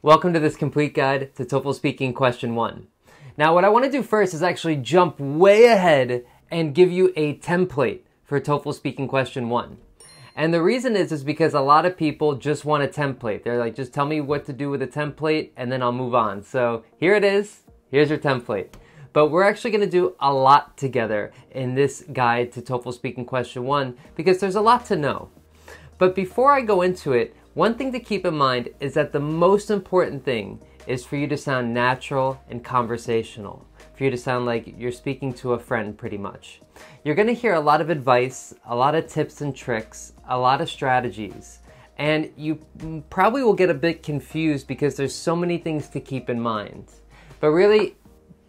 Welcome to this complete guide to TOEFL Speaking Question 1. Now what I want to do first is actually jump way ahead and give you a template for TOEFL Speaking Question 1. And the reason is because a lot of people just want a template. They're like, just tell me what to do with a template and then I'll move on. So here it is. Here's your template. But we're actually going to do a lot together in this guide to TOEFL Speaking Question 1 because there's a lot to know. But before I go into it, one thing to keep in mind is that the most important thing is for you to sound natural and conversational, for you to sound like you're speaking to a friend pretty much. You're going to hear a lot of advice, a lot of tips and tricks, a lot of strategies, and you probably will get a bit confused because there's so many things to keep in mind. But really,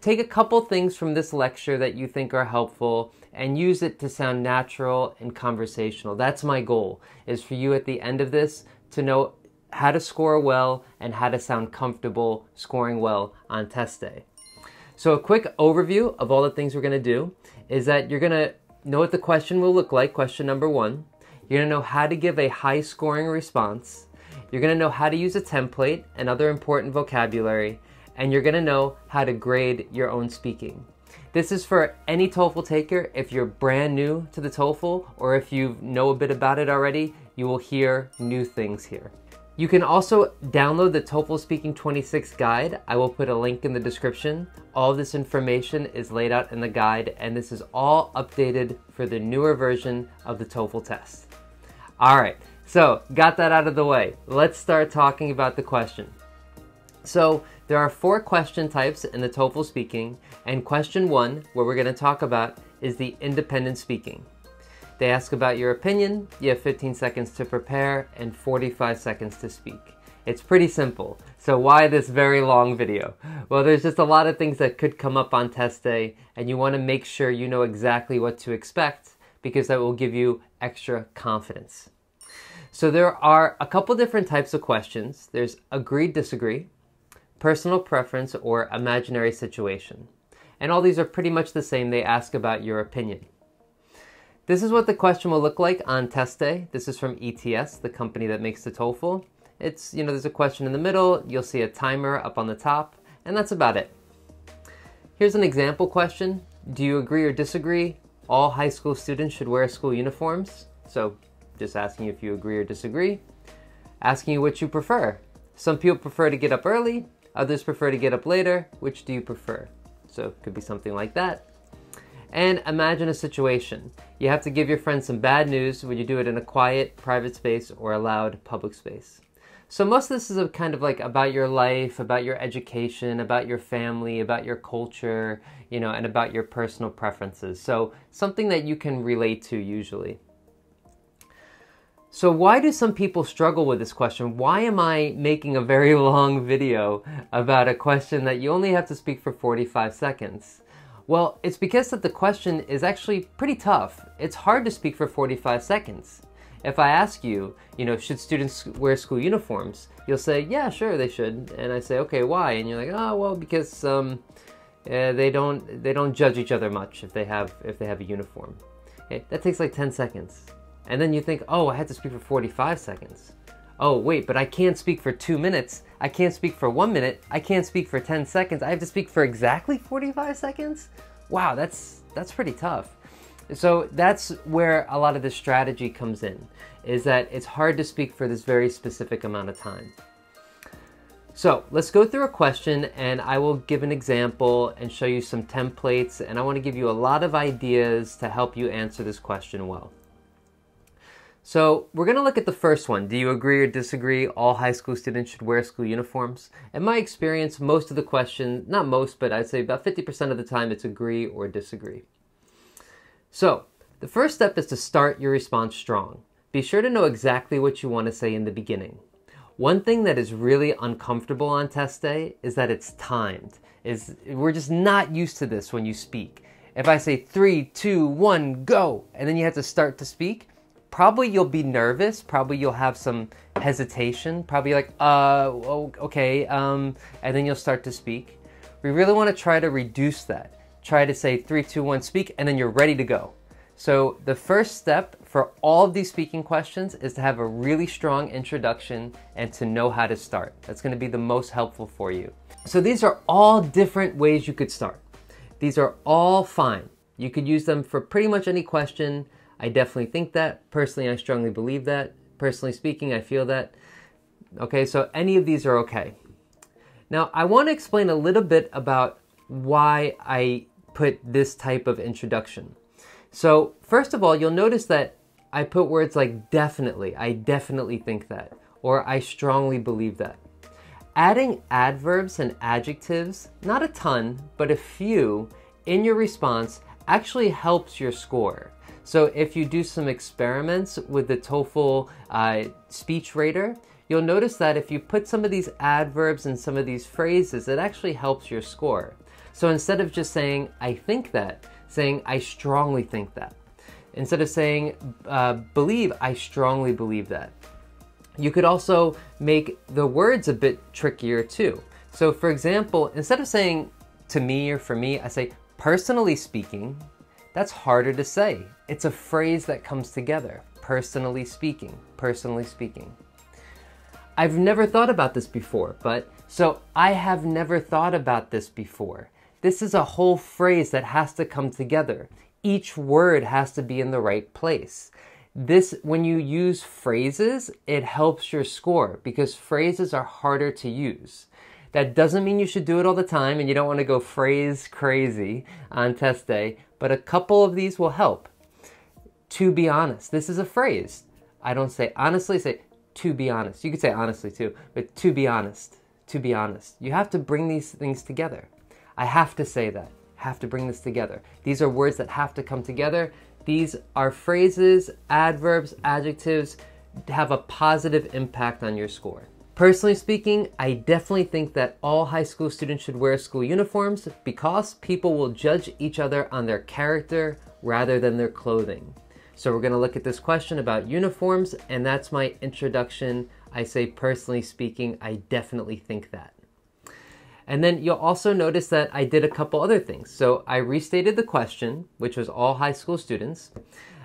take a couple things from this lecture that you think are helpful and use it to sound natural and conversational. That's my goal, is for you at the end of this to know how to score well and how to sound comfortable scoring well on test day. So a quick overview of all the things we're going to do is that you're going to know what the question will look like, question number 1. You're going to know how to give a high scoring response. You're going to know how to use a template and other important vocabulary. And you're going to know how to grade your own speaking. This is for any TOEFL taker. If you're brand new to the TOEFL or if you know a bit about it already, you will hear new things here. You can also download the TOEFL Speaking 26 guide. I will put a link in the description. All of this information is laid out in the guide, and this is all updated for the newer version of the TOEFL test. All right, so got that out of the way. Let's start talking about the question. So there are 4 question types in the TOEFL Speaking, and question 1, what we're going to talk about, is the independent speaking. They ask about your opinion, you have 15 seconds to prepare, and 45 seconds to speak. It's pretty simple. So why this very long video? Well, there's just a lot of things that could come up on test day, and you want to make sure you know exactly what to expect, because that will give you extra confidence. So there are a couple different types of questions. There's agree, disagree, personal preference, or imaginary situation. And all these are pretty much the same. They ask about your opinion. This is what the question will look like on test day. This is from ETS, the company that makes the TOEFL. It's, there's a question in the middle, you'll see a timer up on the top, and that's about it. Here's an example question. Do you agree or disagree? All high school students should wear school uniforms. So just asking you if you agree or disagree. Asking you what you prefer. Some people prefer to get up early, others prefer to get up later. Which do you prefer? So it could be something like that. And imagine a situation. You have to give your friend some bad news. Would you do it in a quiet, private space or a loud, public space? So most of this is kind of like about your life, about your education, about your family, about your culture, and about your personal preferences. So something that you can relate to usually. So why do some people struggle with this question? Why am I making a very long video about a question that you only have to speak for 45 seconds? Well, it's because that the question is actually pretty tough. It's hard to speak for 45 seconds. If I ask you, should students wear school uniforms? You'll say, yeah, sure, they should. And I say, okay, why? And you're like, oh, well, because they don't judge each other much if they have a uniform. Okay, that takes like 10 seconds. And then you think, oh, I had to speak for 45 seconds. Oh, wait, but I can't speak for 2 minutes. I can't speak for 1 minute. I can't speak for 10 seconds. I have to speak for exactly 45 seconds? Wow, that's pretty tough. So that's where a lot of the strategy comes in, is that it's hard to speak for this very specific amount of time. So let's go through a question and I will give an example and show you some templates, and I want to give you a lot of ideas to help you answer this question well. So we're going to look at the first one. Do you agree or disagree all high school students should wear school uniforms? In my experience, most of the question, not most, but I'd say about 50% of the time it's agree or disagree. So the first step is to start your response strong. Be sure to know exactly what you want to say in the beginning. One thing that is really uncomfortable on test day is that it's timed. We're just not used to this when you speak. If I say 3, 2, 1, go, and then you have to start to speak, probably you'll be nervous, probably you'll have some hesitation, probably like, okay, and then you'll start to speak. We really want to try to reduce that. Try to say 3, 2, 1, speak, and then you're ready to go. So the first step for all of these speaking questions is to have a really strong introduction and to know how to start. That's going to be the most helpful for you. So these are all different ways you could start. These are all fine. You could use them for pretty much any question. I definitely think that. Personally, I strongly believe that. Personally speaking, I feel that. Okay, so any of these are okay. Now, I want to explain a little bit about why I put this type of introduction. So first of all, you'll notice that I put words like definitely, I definitely think that, or I strongly believe that. Adding adverbs and adjectives, not a ton, but a few in your response actually helps your score. So if you do some experiments with the TOEFL speech rater, you'll notice that if you put some of these adverbs and some of these phrases, it actually helps your score. So instead of just saying, I think that, saying, I strongly think that. Instead of saying, believe, I strongly believe that. You could also make the words a bit trickier too. So for example, instead of saying to me or for me, I say, personally speaking. That's harder to say. It's a phrase that comes together. Personally speaking, personally speaking. I've never thought about this before, so I have never thought about this before. This is a whole phrase that has to come together. Each word has to be in the right place. When you use phrases, it helps your score because phrases are harder to use. That doesn't mean you should do it all the time and you don't want to go phrase crazy on test day, but a couple of these will help. To be honest, this is a phrase. I don't say honestly, say to be honest. You could say honestly too, but to be honest, to be honest. You have to bring these things together. I have to say that, have to bring this together. These are words that have to come together. These are phrases, adverbs, adjectives, have a positive impact on your score. Personally speaking, I definitely think that all high school students should wear school uniforms because people will judge each other on their character rather than their clothing. So we're going to look at this question about uniforms, and that's my introduction. I say, personally speaking, I definitely think that. And then you'll also notice that I did a couple other things. So I restated the question, which was all high school students.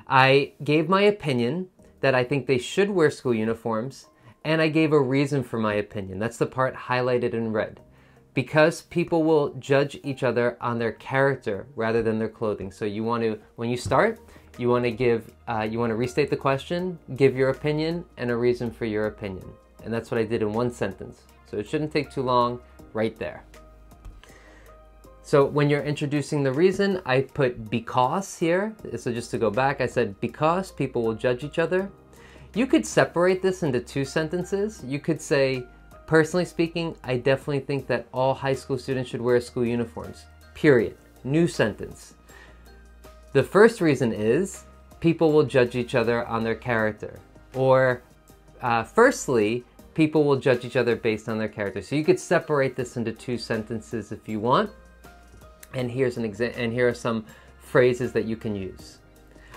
I gave my opinion that I think they should wear school uniforms, and I gave a reason for my opinion. That's the part highlighted in red. Because people will judge each other on their character rather than their clothing. So you want to, when you start, you want to restate the question, give your opinion, and a reason for your opinion. And that's what I did in one sentence. So it shouldn't take too long, right there. So when you're introducing the reason, I put because here. So just to go back, I said because people will judge each other. You could separate this into two sentences. You could say, personally speaking, I definitely think that all high school students should wear school uniforms, period. New sentence. The first reason is people will judge each other on their character. Or firstly, people will judge each other based on their character. So you could separate this into two sentences if you want. And here's an and here are some phrases that you can use.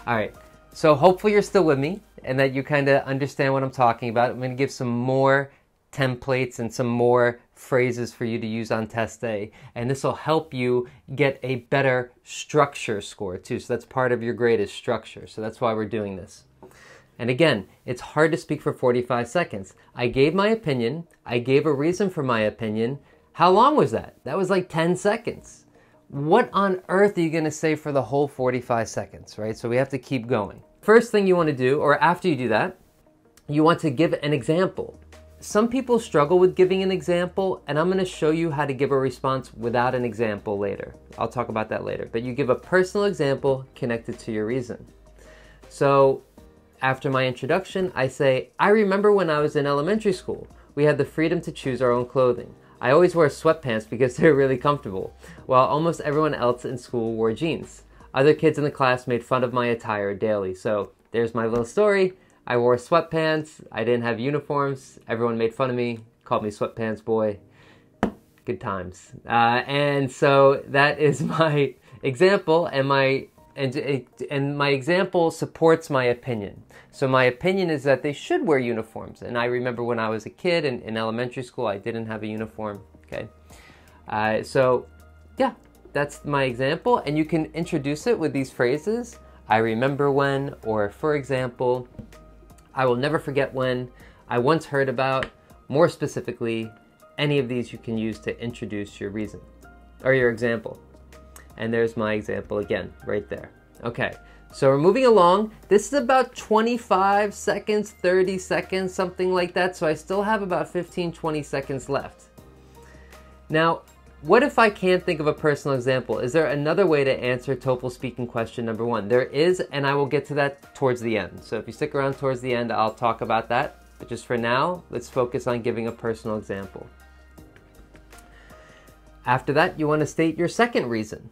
All right, so hopefully you're still with me and that you kind of understand what I'm talking about. I'm going to give some more templates and some more phrases for you to use on test day, and this will help you get a better structure score too. So that's part of your grade is structure. So that's why we're doing this. And again, it's hard to speak for 45 seconds. I gave my opinion. I gave a reason for my opinion. How long was that? That was like 10 seconds. What on earth are you going to say for the whole 45 seconds, right? So we have to keep going. First thing you want to do, or after you do that, you want to give an example. Some people struggle with giving an example, and I'm going to show you how to give a response without an example later. I'll talk about that later. But you give a personal example connected to your reason. So after my introduction, I say, I remember when I was in elementary school, we had the freedom to choose our own clothing. I always wore sweatpants because they're really comfortable, while almost everyone else in school wore jeans. Other kids in the class made fun of my attire daily. So there's my little story. I wore sweatpants. I didn't have uniforms. Everyone made fun of me, called me sweatpants boy. Good times. And so that is my example, and my example supports my opinion. So my opinion is that they should wear uniforms. And I remember when I was a kid in elementary school, I didn't have a uniform. Okay. So yeah, that's my example. And you can introduce it with these phrases. I remember when, or for example, I will never forget when, I once heard about, more specifically, any of these you can use to introduce your reason, or your example. And there's my example again, right there. Okay, so we're moving along. This is about 25 seconds, 30 seconds, something like that. So I still have about 15, 20 seconds left. Now, what if I can't think of a personal example? Is there another way to answer TOEFL speaking question number 1? There is, and I will get to that towards the end. So if you stick around towards the end, I'll talk about that. But just for now, let's focus on giving a personal example. After that, you want to state your second reason.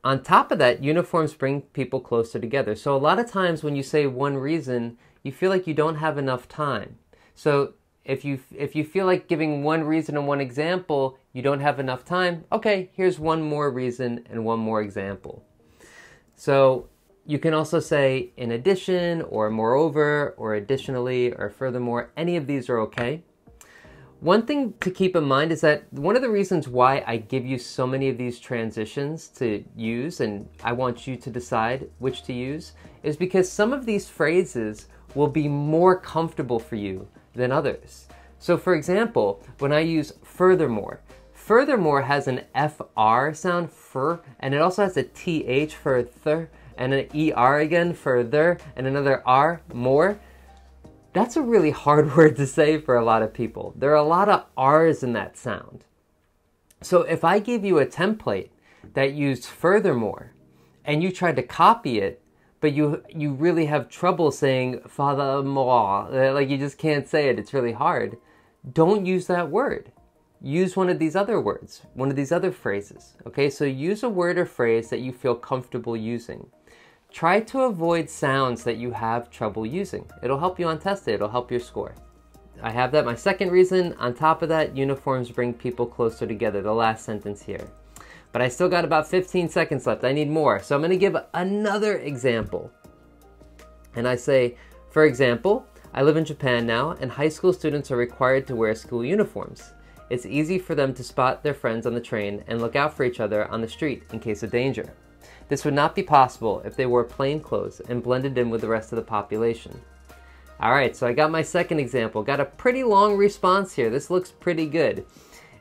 On top of that, uniforms bring people closer together. So a lot of times when you say one reason, you feel like you don't have enough time. So if you feel like giving one reason and one example, you don't have enough time, okay, here's one more reason and one more example. So you can also say in addition, or moreover, or additionally, or furthermore. Any of these are okay. One thing to keep in mind is that one of the reasons why I give you so many of these transitions to use, and I want you to decide which to use, is because some of these phrases will be more comfortable for you than others. So for example, when I use furthermore, furthermore has an FR sound, fur, and it also has a TH for thir, and an ER again, further, and another R, more. That's a really hard word to say for a lot of people. There are a lot of R's in that sound. So if I give you a template that used furthermore, and you tried to copy it, but you really have trouble saying furthermore, like you just can't say it, it's really hard, don't use that word. Use one of these other words, one of these other phrases, okay? So use a word or phrase that you feel comfortable using. Try to avoid sounds that you have trouble using. It'll help you on test day, it'll help your score. I have that, my second reason. On top of that, uniforms bring people closer together, the last sentence here. But I still got about 15 seconds left, I need more. So I'm gonna give another example. And I say, for example, I live in Japan now, and high school students are required to wear school uniforms. It's easy for them to spot their friends on the train and look out for each other on the street in case of danger. This would not be possible if they wore plain clothes and blended in with the rest of the population. Alright, so I got my second example. Got a pretty long response here. This looks pretty good.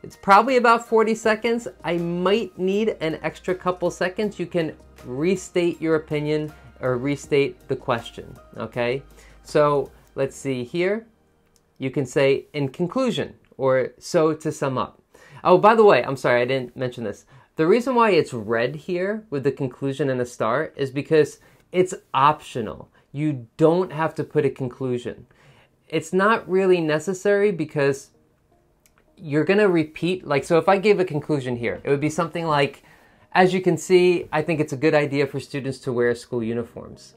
It's probably about 40 seconds. I might need an extra couple seconds. You can restate your opinion or restate the question, okay? So let's see here. You can say in conclusion, or so to sum up. Oh, by the way, I'm sorry, I didn't mention this. The reason why it's red here with the conclusion and the star is because it's optional. You don't have to put a conclusion. It's not really necessary because you're gonna repeat, like, so if I gave a conclusion here, it would be something like, as you can see, I think it's a good idea for students to wear school uniforms.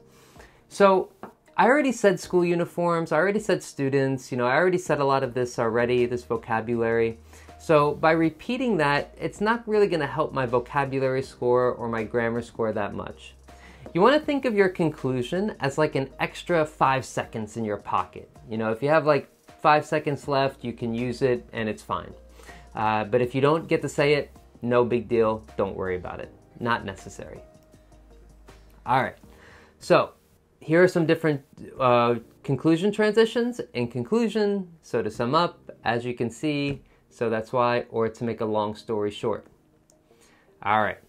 So I already said school uniforms, I already said students, I already said a lot of this already, this vocabulary. So by repeating that, it's not really going to help my vocabulary score or my grammar score that much. You want to think of your conclusion as like an extra 5 seconds in your pocket. If you have like 5 seconds left, you can use it and it's fine. But if you don't get to say it, no big deal. Don't worry about it. Not necessary. All right. So here are some different conclusion transitions. In conclusion, so to sum up, as you can see, so that's why, or to make a long story short. All right.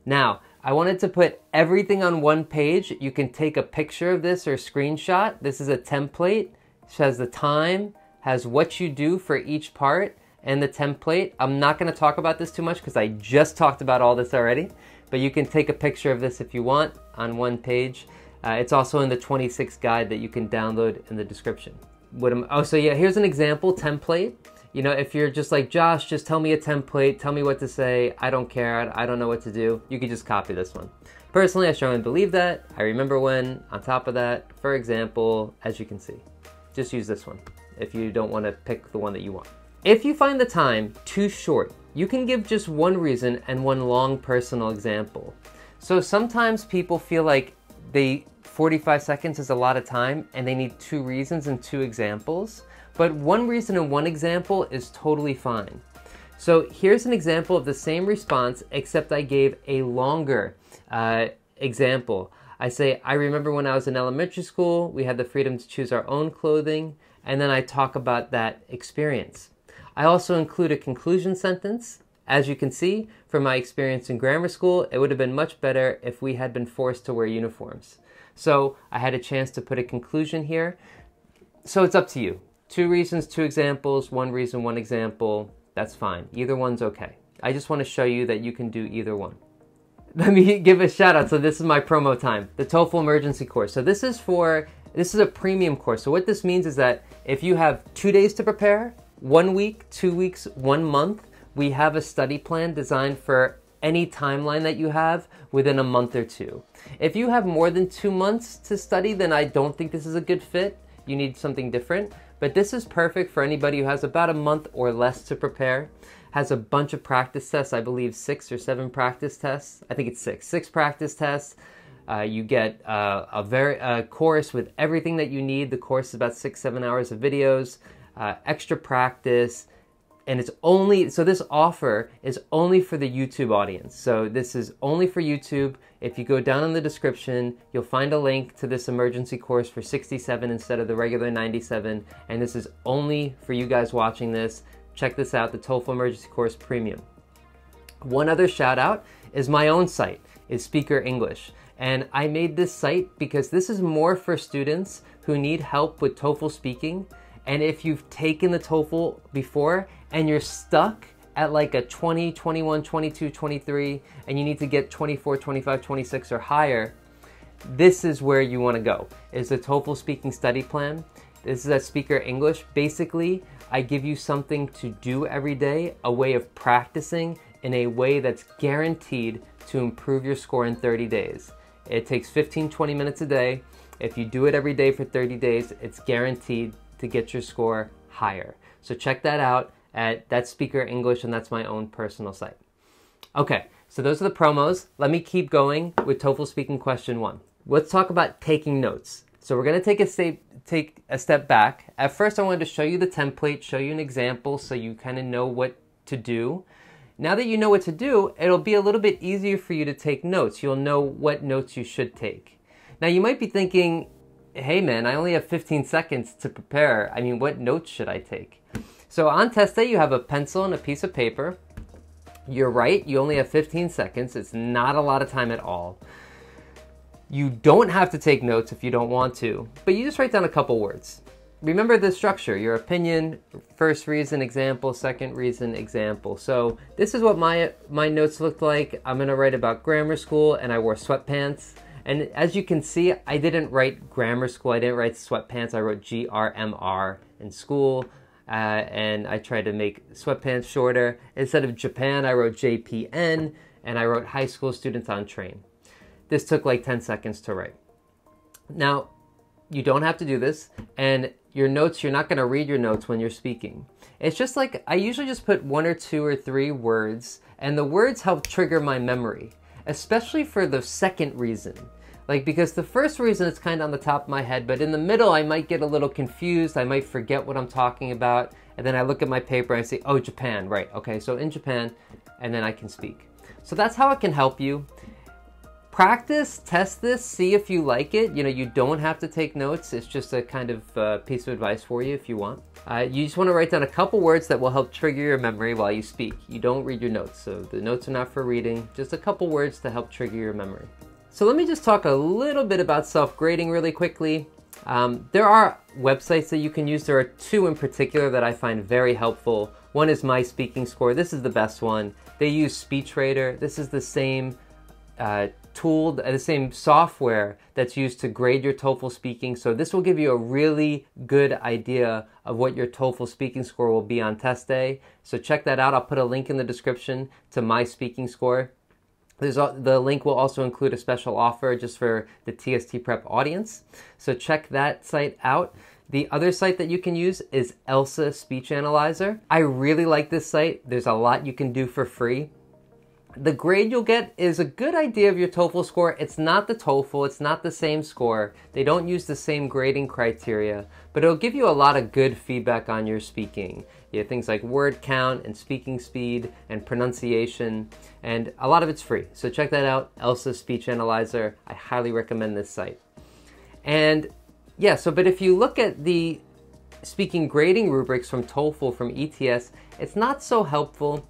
Now, I wanted to put everything on one page. You can take a picture of this or screenshot. This is a template. It has the time, has what you do for each part, and the template. I'm not going to talk about this too much because I just talked about all this already, but you can take a picture of this if you want on one page. It's also in the 26 guide that you can download in the description. So yeah, here's an example template. If you're just like, Josh, just tell me a template, tell me what to say, I don't care, I don't know what to do, you could just copy this one. Personally, I strongly believe that. I remember when, on top of that, for example, as you can see. Just use this one if you don't want to pick the one that you want. If you find the time too short, you can give just one reason and one long personal example. So sometimes people feel like 45 seconds is a lot of time and they need 2 reasons and 2 examples. But 1 reason and 1 example is totally fine. So here's an example of the same response, except I gave a longer example. I say, I remember when I was in elementary school, we had the freedom to choose our own clothing, and then I talk about that experience. I also include a conclusion sentence. As you can see, from my experience in grammar school, it would have been much better if we had been forced to wear uniforms. So I had a chance to put a conclusion here. So it's up to you. 2 reasons, 2 examples, 1 reason, 1 example. That's fine. Either one's okay. I just want to show you that you can do either one. Let me give a shout out. So this is my promo time, the TOEFL emergency course. So this is a premium course. So what this means is that if you have 2 days to prepare, 1 week, 2 weeks, 1 month, we have a study plan designed for any timeline that you have within a month or 2. If you have more than 2 months to study, then I don't think this is a good fit. You need something different. But this is perfect for anybody who has about a month or less to prepare. Has a bunch of practice tests, I believe 6 or 7 practice tests. I think it's 6 practice tests. You get a course with everything that you need. The course is about 6-7 hours of videos, extra practice, and so this offer is only for the YouTube audience. So this is only for YouTube. If you go down in the description, you'll find a link to this emergency course for $67 instead of the regular $97, and this is only for you guys watching this. Check this out, the TOEFL Emergency Course Premium. One other shout out is my own site, is Speaker English. And I made this site because this is more for students who need help with TOEFL speaking. And if you've taken the TOEFL before and you're stuck at like a 20, 21, 22, 23, and you need to get 24, 25, 26 or higher, this is where you want to go, is the TOEFL Speaking Study Plan. This is at Speaker English. Basically, I give you something to do every day, a way of practicing in a way that's guaranteed to improve your score in 30 days. It takes 15-20 minutes a day. If you do it every day for 30 days, it's guaranteed to get your score higher. So check that out that's Speaker English, and that's my own personal site. Okay, so those are the promos. Let me keep going with TOEFL Speaking Question 1. Let's talk about taking notes. So we're going to take a step back. At first, I wanted to show you the template, show you an example so you kind of know what to do. Now that you know what to do, it'll be a little bit easier for you to take notes. You'll know what notes you should take. Now you might be thinking, hey man, I only have 15 seconds to prepare. I mean, what notes should I take? So on test day, you have a pencil and a piece of paper. You're right, you only have 15 seconds. It's not a lot of time at all. You don't have to take notes if you don't want to, but you just write down a couple words. Remember the structure, your opinion, first reason, example, second reason, example. So this is what my notes looked like. I'm gonna write about grammar school, and I wore sweatpants. And as you can see, I didn't write grammar school, I didn't write sweatpants, I wrote GRMR in school. And I tried to make sweatpants shorter. Instead of Japan, I wrote JPN, and I wrote high school students on train. This took like 10 seconds to write. Now, you don't have to do this, and your notes, you're not going to read your notes when you're speaking. It's just like, I usually just put 1 or 2 or 3 words, and the words help trigger my memory, especially for the second reason. Like, because the first reason it's kind of on the top of my head, but in the middle I might get a little confused, I might forget what I'm talking about, and then I look at my paper and I say, oh, Japan, right, okay, so in Japan, and then I can speak. So that's how it can help you. Practice, test this, see if you like it. You know, you don't have to take notes. It's just a kind of piece of advice for you if you want. You just want to write down a couple words that will help trigger your memory while you speak. You don't read your notes, so the notes are not for reading. Just a couple words to help trigger your memory. So let me just talk a little bit about self-grading really quickly. There are websites that you can use. There are 2 in particular that I find very helpful. One is My Speaking Score. This is the best one. They use SpeechRater. This is the same tool, the same software that's used to grade your TOEFL speaking. So this will give you a really good idea of what your TOEFL speaking score will be on test day. So check that out. I'll put a link in the description to My Speaking Score. The link will also include a special offer just for the TST Prep audience. So check that site out. The other site that you can use is ELSA Speech Analyzer. I really like this site. There's a lot you can do for free. The grade you'll get is a good idea of your TOEFL score. It's not the TOEFL, it's not the same score. They don't use the same grading criteria, but it'll give you a lot of good feedback on your speaking. You have things like word count and speaking speed and pronunciation, and a lot of it's free. So check that out, Elsa's Speech Analyzer. I highly recommend this site. And yeah, but if you look at the speaking grading rubrics from TOEFL, from ETS, it's not so helpful.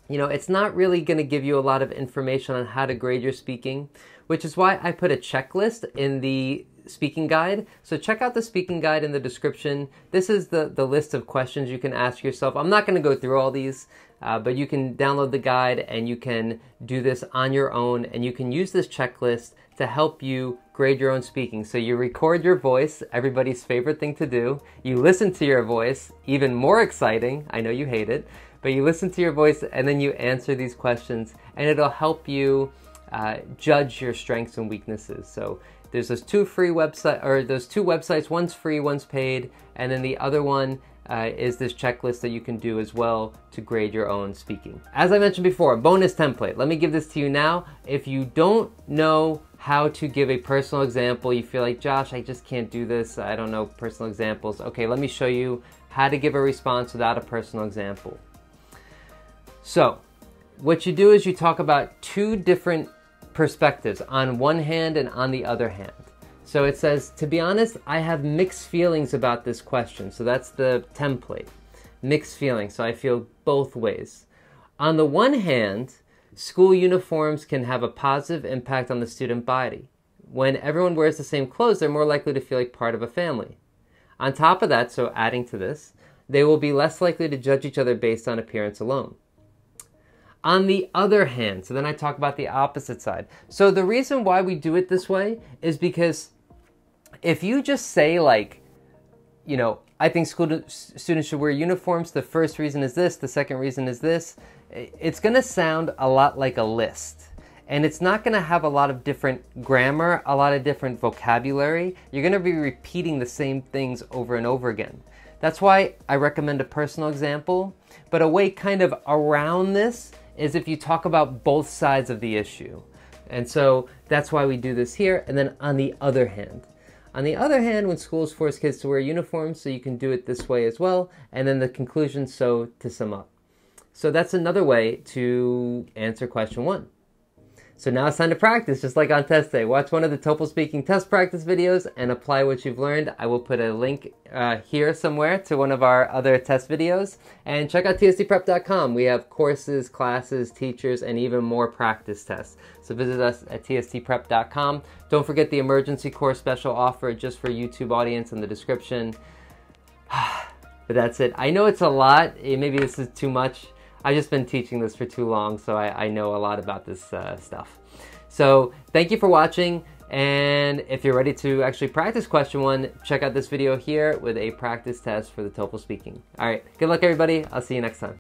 You know, it's not really going to give you a lot of information on how to grade your speaking, which is why I put a checklist in the speaking guide. So check out the speaking guide in the description. This is the list of questions you can ask yourself. I'm not going to go through all these, but you can download the guide and you can do this on your own, and you can use this checklist to help you grade your own speaking. So you record your voice, everybody's favorite thing to do. You listen to your voice, even more exciting. I know you hate it, but you listen to your voice and then you answer these questions, and it'll help you judge your strengths and weaknesses. So there's those two websites, one's free, one's paid, and then the other one is this checklist that you can do as well to grade your own speaking. As I mentioned before, bonus template. Let me give this to you now. If you don't know how to give a personal example, you feel like, Josh, I just can't do this, I don't know personal examples. Okay, let me show you how to give a response without a personal example. So what you do is you talk about two different perspectives, on one hand and on the other hand. So it says, to be honest, I have mixed feelings about this question. So that's the template, mixed feelings. So I feel both ways. On the one hand, school uniforms can have a positive impact on the student body. When everyone wears the same clothes, they're more likely to feel like part of a family. On top of that, so adding to this, they will be less likely to judge each other based on appearance alone. On the other hand, so then I talk about the opposite side. So the reason why we do it this way is because if you just say, like, you know, I think students should wear uniforms, the first reason is this, the second reason is this, it's going to sound a lot like a list. And it's not going to have a lot of different grammar, a lot of different vocabulary. You're going to be repeating the same things over and over again. That's why I recommend a personal example. But a way kind of around this is if you talk about both sides of the issue. And so that's why we do this here. And then on the other hand, when schools force kids to wear uniforms, so you can do it this way as well. And then the conclusion, so to sum up. So that's another way to answer question 1. So now it's time to practice, just like on test day. Watch one of the TOEFL Speaking test practice videos and apply what you've learned. I will put a link here somewhere to one of our other test videos. And check out tstprep.com. We have courses, classes, teachers, and even more practice tests. So visit us at tstprep.com. Don't forget the emergency course special offer just for YouTube audience in the description. But that's it. I know it's a lot. Maybe this is too much. I've just been teaching this for too long, so I know a lot about this stuff. So thank you for watching, and if you're ready to actually practice question 1, check out this video here with a practice test for the TOEFL Speaking. All right, good luck everybody. I'll see you next time.